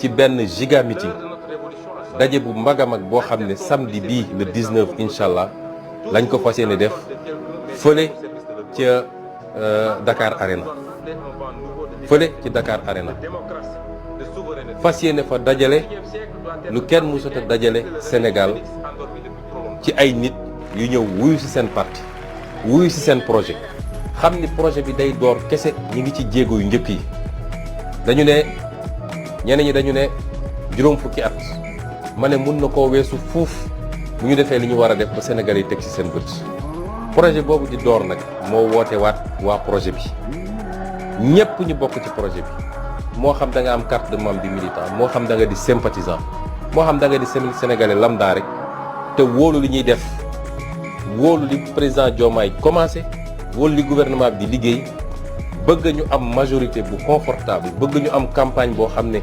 ci benn giga meeting daje bu mag a mag boo xam ne samedi bii le 19 incha allah lañ ko fas yéene def fële ca Dakar Arena ci Dakar Arena fas yéene fa dajale lu kenn mësut a dajale Sénégal ci ay nit yu ñëw wuyu ci seen parti wuyu ci seen projet xam ni projet bi day door kese ñi ngi ci jéego yu njëkk yi dañu ne ñeneen ñi dañu ne juróom fukki at ma ne mun na koo weesu fuuf bu ñu defee li ñu war a def ba Sénégal yi teg ci seen bët projet boobu di door nag moo woote waat waa projet bi ñépp ñu bokk ci projet bi moo xam da nga am carte de membre di militant moo xam da nga di sympathisant moo xam da nga di sénégalais lambda rek te wóolu li ñuy def wóolu li président Diomaye commencé wóolu li gouvernement bi di liggéey bëgg ñu am majorité bu confortable bëgg ñu am campagne boo xam ne